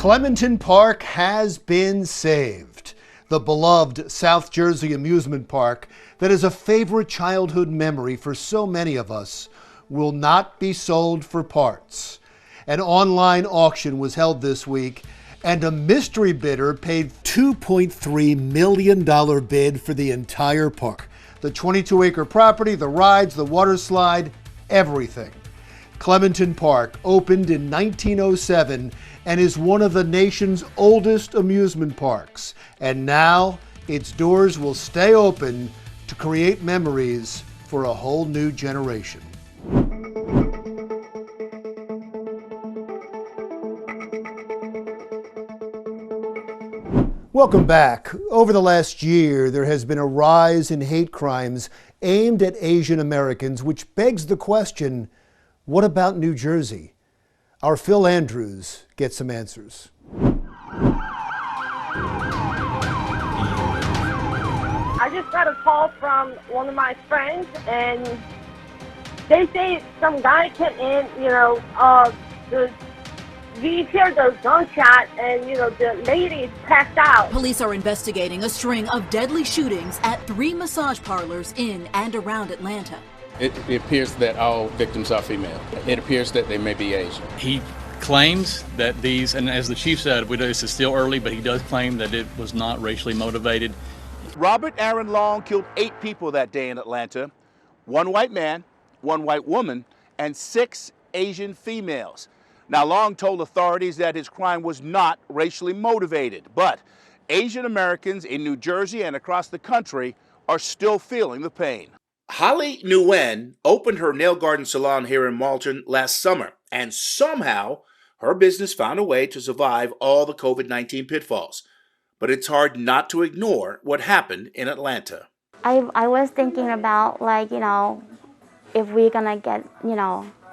Clementon Park has been saved. The beloved South Jersey amusement park that is a favorite childhood memory for so many of us will not be sold for parts. An online auction was held this week, and a mystery bidder paid $2.3 million bid for the entire park. The 22-acre property, the rides, the water slide, everything. Clementon Park opened in 1907 and is one of the nation's oldest amusement parks. And now its doors will stay open to create memories for a whole new generation. Welcome back. Over the last year, there has been a rise in hate crimes aimed at Asian Americans, which begs the question, what about New Jersey? Our Phil Andrews gets some answers. I just got a call from one of my friends, and they say some guy came in, we hear the gunshot, and, the lady is passed out. Police are investigating a string of deadly shootings at 3 massage parlors in and around Atlanta. It appears that all victims are female. It appears that they may be Asian. He claims that these, and as the chief said, this is still early, but he does claim that it was not racially motivated. Robert Aaron Long killed 8 people that day in Atlanta. 1 white man, 1 white woman, and 6 Asian females. Now, Long told authorities that his crime was not racially motivated, but Asian Americans in New Jersey and across the country are still feeling the pain. Holly Nguyen opened her nail garden salon here in Malton last summer, and somehow her business found a way to survive all the COVID-19 pitfalls. But it's hard not to ignore what happened in Atlanta. I was thinking about, if we're gonna get,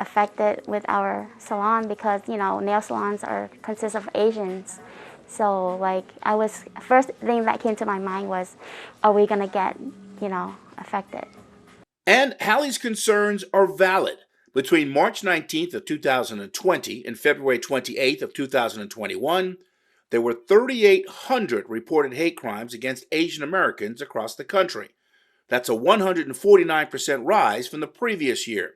affected with our salon, because, nail salons consist of Asians. So, first thing that came to my mind was, are we gonna get, affected? And Hallie's concerns are valid. Between March 19th of 2020 and February 28th of 2021, there were 3,800 reported hate crimes against Asian Americans across the country. That's a 149% rise from the previous year.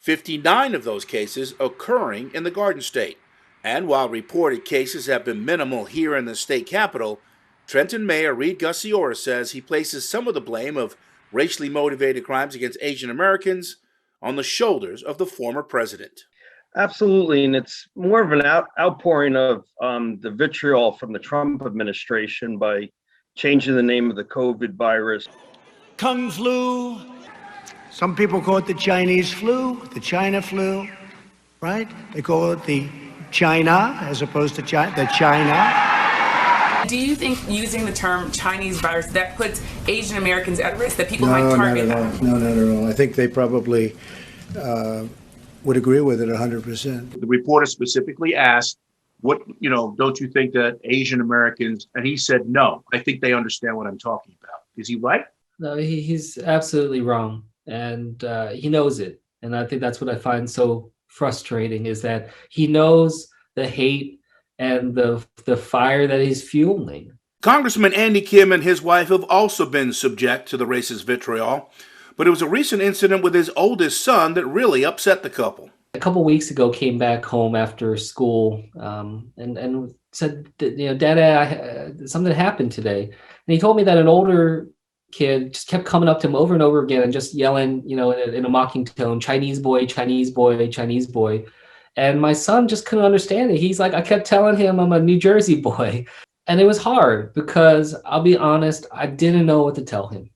59 of those cases occurring in the Garden State. And while reported cases have been minimal here in the state capital, Trenton Mayor Reed Gussiora says he places some of the blame of racially motivated crimes against Asian Americans on the shoulders of the former president. Absolutely, and it's more of an outpouring of the vitriol from the Trump administration by changing the name of the COVID virus. Kung flu. Some people call it the Chinese flu, the China flu, right? They call it the China as opposed to the China. Do you think using the term Chinese virus, that puts Asian Americans at risk, that people might target them? No, not at all. I think they probably would agree with it 100%. The reporter specifically asked, don't you think that Asian Americans, and he said, no, I think they understand what I'm talking about. Is he right? No, he's absolutely wrong. And he knows it. And I think that's what I find so frustrating, is that he knows the hate and the fire that he's fueling. Congressman Andy Kim and his wife have also been subject to the racist vitriol, but it was a recent incident with his oldest son that really upset the couple. A couple weeks ago, came back home after school and said, Dad, something happened today. And he told me that an older kid just kept coming up to him over and over again and just yelling, in a mocking tone, Chinese boy, Chinese boy, Chinese boy. And my son just couldn't understand it. He's like, I kept telling him I'm a New Jersey boy. And it was hard because, I'll be honest, I didn't know what to tell him.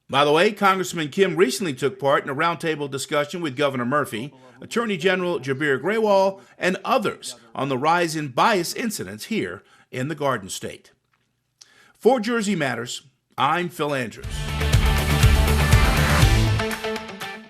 By the way, Congressman Kim recently took part in a roundtable discussion with Governor Murphy, Attorney General Jabir Grewal, and others on the rise in bias incidents here in the Garden State. For Jersey Matters, I'm Phil Andrews.